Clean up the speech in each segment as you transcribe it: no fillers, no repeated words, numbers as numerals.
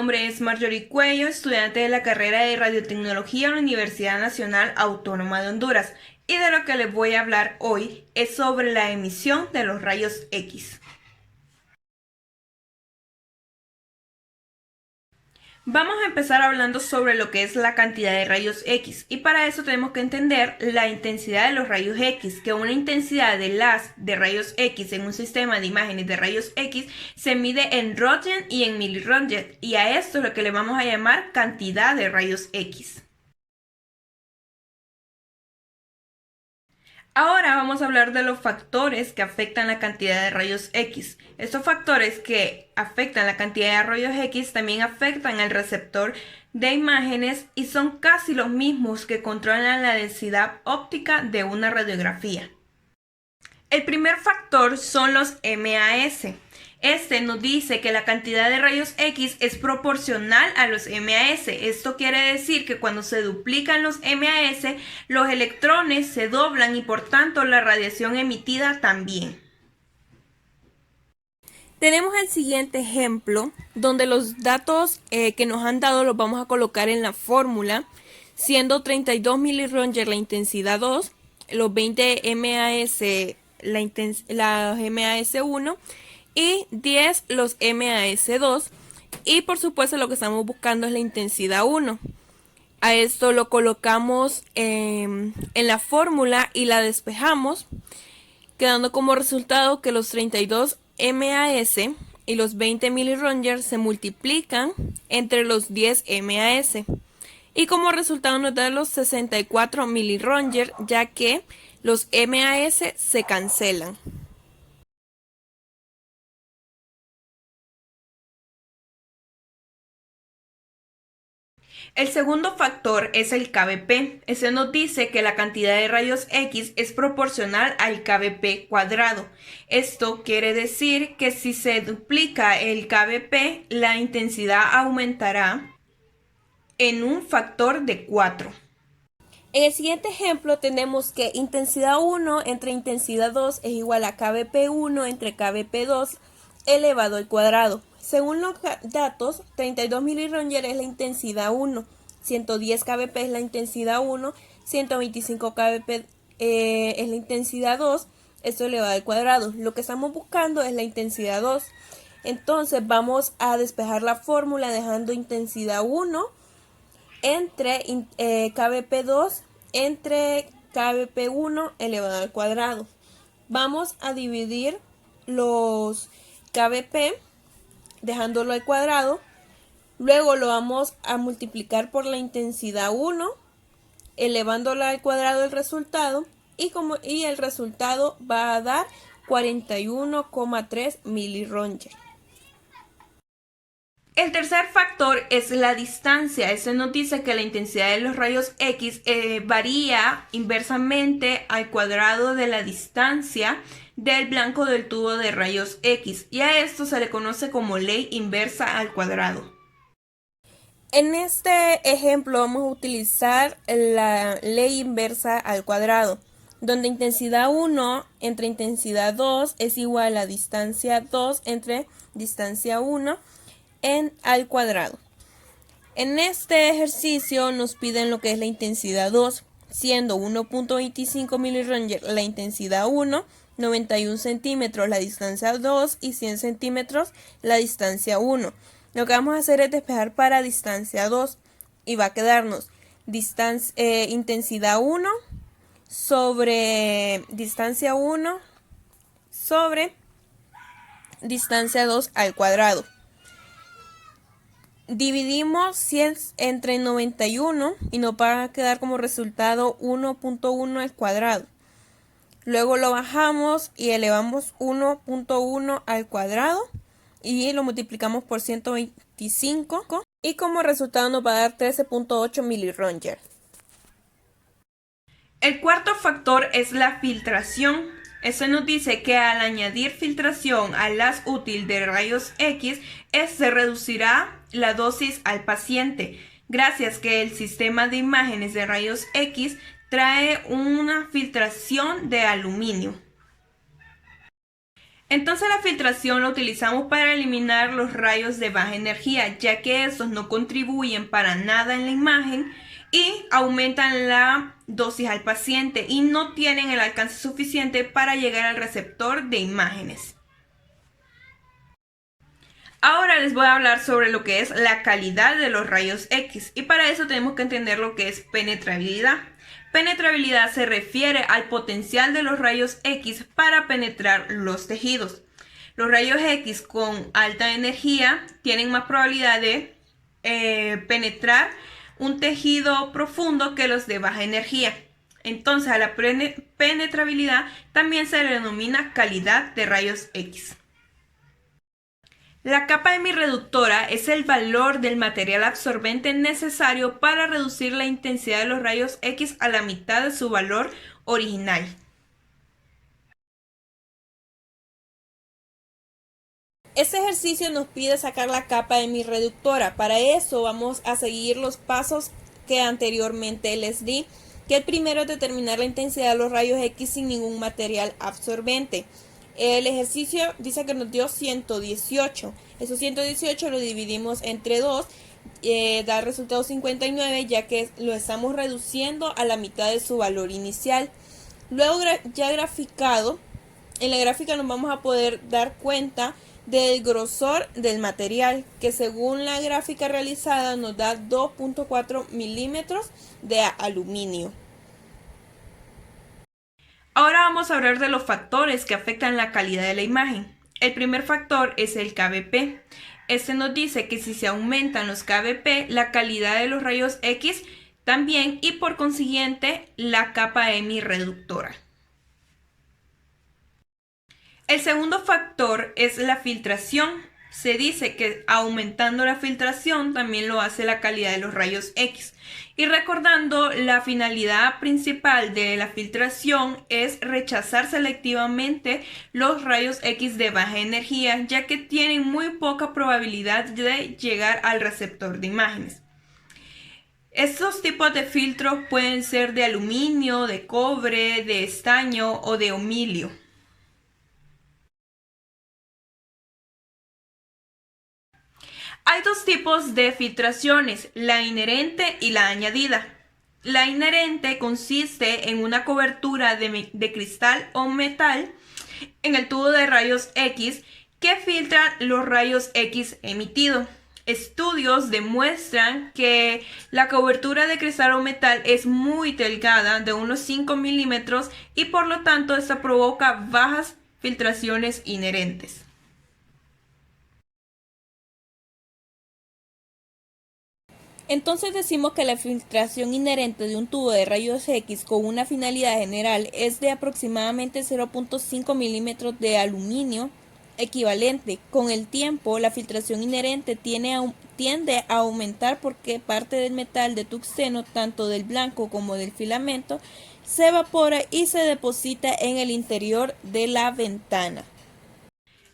nombre es Marjorie Cuello, estudiante de la carrera de Radiotecnología en la Universidad Nacional Autónoma de Honduras, y de lo que les voy a hablar hoy es sobre la emisión de los rayos X. Vamos a empezar hablando sobre lo que es la cantidad de rayos X, y para eso tenemos que entender la intensidad de los rayos X, que una intensidad de rayos X en un sistema de imágenes de rayos X se mide en Röntgen y en miliröntgen, y a esto es lo que le vamos a llamar cantidad de rayos X. Ahora vamos a hablar de los factores que afectan la cantidad de rayos X. Estos factores que afectan la cantidad de rayos X también afectan al receptor de imágenes y son casi los mismos que controlan la densidad óptica de una radiografía. El primer factor son los MAS. Este nos dice que la cantidad de rayos X es proporcional a los MAS. Esto quiere decir que cuando se duplican los MAS, los electrones se doblan y por tanto la radiación emitida también. Tenemos el siguiente ejemplo donde los datos que nos han dado los vamos a colocar en la fórmula, siendo 32 miliröntgen la intensidad 2, los 20 MAS la MAS1 y 10 los MAS2, y por supuesto lo que estamos buscando es la intensidad 1. A esto lo colocamos en la fórmula y la despejamos, quedando como resultado que los 32 MAS y los 20 miliröntgen se multiplican entre los 10 MAS, y como resultado nos da los 64 miliröntgen, ya que los MAS se cancelan. El segundo factor es el kbp. Ese nos dice que la cantidad de rayos X es proporcional al kbp cuadrado. Esto quiere decir que si se duplica el kbp, la intensidad aumentará en un factor de 4. En el siguiente ejemplo tenemos que intensidad 1 entre intensidad 2 es igual a kbp 1 entre kbp 2 elevado al cuadrado. Según los datos, 32 miliröntgen es la intensidad 1, 110 kbp es la intensidad 1, 125 kbp es la intensidad 2, esto elevado al cuadrado. Lo que estamos buscando es la intensidad 2. Entonces vamos a despejar la fórmula dejando intensidad 1 entre kbp 2 entre kbp 1 elevado al cuadrado. Vamos a dividir los kbp dejándolo al cuadrado, luego lo vamos a multiplicar por la intensidad 1, elevándolo al cuadrado el resultado, y el resultado va a dar 41,3 miliröntgen. El tercer factor es la distancia. Eso nos dice que la intensidad de los rayos X varía inversamente al cuadrado de la distancia del blanco del tubo de rayos X, y a esto se le conoce como ley inversa al cuadrado. En este ejemplo vamos a utilizar la ley inversa al cuadrado, donde intensidad 1 entre intensidad 2 es igual a distancia 2 entre distancia 1 al cuadrado. En este ejercicio nos piden lo que es la intensidad 2, siendo 1.25 miliröntgen la intensidad 1, 91 centímetros la distancia 2 y 100 centímetros la distancia 1. Lo que vamos a hacer es despejar para distancia 2 y va a quedarnos intensidad 1 sobre distancia 1 sobre distancia 2 al cuadrado. Dividimos 100 entre 91 y nos va a quedar como resultado 1.1 al cuadrado. Luego lo bajamos y elevamos 1.1 al cuadrado y lo multiplicamos por 125 y como resultado nos va a dar 13.8 miliröntgen. El cuarto factor es la filtración. Eso nos dice que al añadir filtración al haz útil de rayos X, se reducirá la dosis al paciente, gracias que el sistema de imágenes de rayos X trae una filtración de aluminio. Entonces la filtración la utilizamos para eliminar los rayos de baja energía, ya que estos no contribuyen para nada en la imagen y aumentan la dosis al paciente y no tienen el alcance suficiente para llegar al receptor de imágenes. Ahora les voy a hablar sobre lo que es la calidad de los rayos X y para eso tenemos que entender lo que es penetrabilidad. Penetrabilidad se refiere al potencial de los rayos X para penetrar los tejidos. Los rayos X con alta energía tienen más probabilidad de penetrar un tejido profundo que los de baja energía. Entonces a la penetrabilidad también se le denomina calidad de rayos X. La capa hemirreductora es el valor del material absorbente necesario para reducir la intensidad de los rayos X a la mitad de su valor original. Este ejercicio nos pide sacar la capa hemirreductora. Para eso vamos a seguir los pasos que anteriormente les di, que el primero es determinar la intensidad de los rayos X sin ningún material absorbente. El ejercicio dice que nos dio 118. Esos 118 lo dividimos entre 2, da el resultado 59, ya que lo estamos reduciendo a la mitad de su valor inicial. Luego ya graficado, en la gráfica nos vamos a poder dar cuenta del grosor del material, que según la gráfica realizada nos da 2.4 milímetros de aluminio. Ahora vamos a hablar de los factores que afectan la calidad de la imagen. El primer factor es el kbp. Este nos dice que si se aumentan los kbp, la calidad de los rayos X también y por consiguiente la capa hemirreductora. El segundo factor es la filtración. Se dice que aumentando la filtración también lo hace la calidad de los rayos X. Y recordando, la finalidad principal de la filtración es rechazar selectivamente los rayos X de baja energía, ya que tienen muy poca probabilidad de llegar al receptor de imágenes. Estos tipos de filtros pueden ser de aluminio, de cobre, de estaño o de homilio. Hay dos tipos de filtraciones, la inherente y la añadida. La inherente consiste en una cobertura de cristal o metal en el tubo de rayos X que filtra los rayos X emitidos. Estudios demuestran que la cobertura de cristal o metal es muy delgada, de unos 5 milímetros, y por lo tanto esta provoca bajas filtraciones inherentes. Entonces decimos que la filtración inherente de un tubo de rayos X con una finalidad general es de aproximadamente 0.5 milímetros de aluminio equivalente. Con el tiempo, la filtración inherente tiende a aumentar porque parte del metal de tungsteno, tanto del blanco como del filamento, se evapora y se deposita en el interior de la ventana.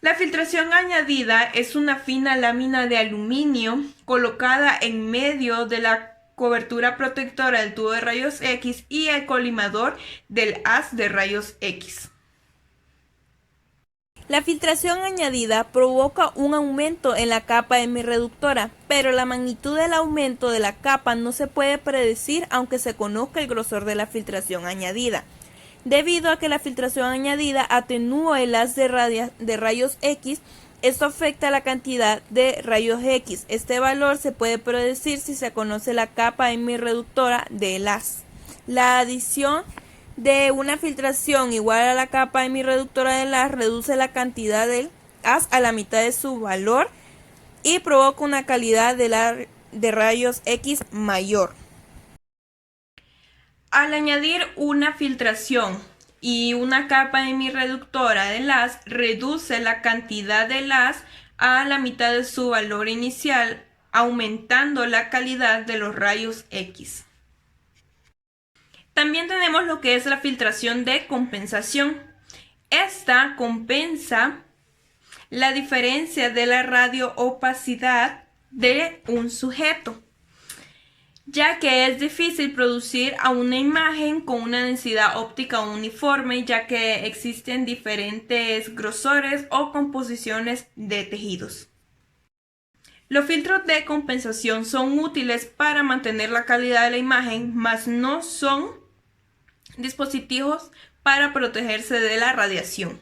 La filtración añadida es una fina lámina de aluminio colocada en medio de la cobertura protectora del tubo de rayos X y el colimador del haz de rayos X. La filtración añadida provoca un aumento en la capa hemirreductora, pero la magnitud del aumento de la capa no se puede predecir aunque se conozca el grosor de la filtración añadida. Debido a que la filtración añadida atenúa el haz de rayos X, esto afecta la cantidad de rayos X. Este valor se puede predecir si se conoce la capa hemirreductora del haz. La adición de una filtración igual a la capa hemirreductora del haz reduce la cantidad del haz a la mitad de su valor y provoca una calidad de rayos X mayor. Al añadir una filtración y una capa hemirreductora del haz, reduce la cantidad del haz a la mitad de su valor inicial, aumentando la calidad de los rayos X. También tenemos lo que es la filtración de compensación. Esta compensa la diferencia de la radio opacidad de un sujeto. ya que es difícil producir a una imagen con una densidad óptica uniforme, ya que existen diferentes grosores o composiciones de tejidos. Los filtros de compensación son útiles para mantener la calidad de la imagen, mas no son dispositivos para protegerse de la radiación.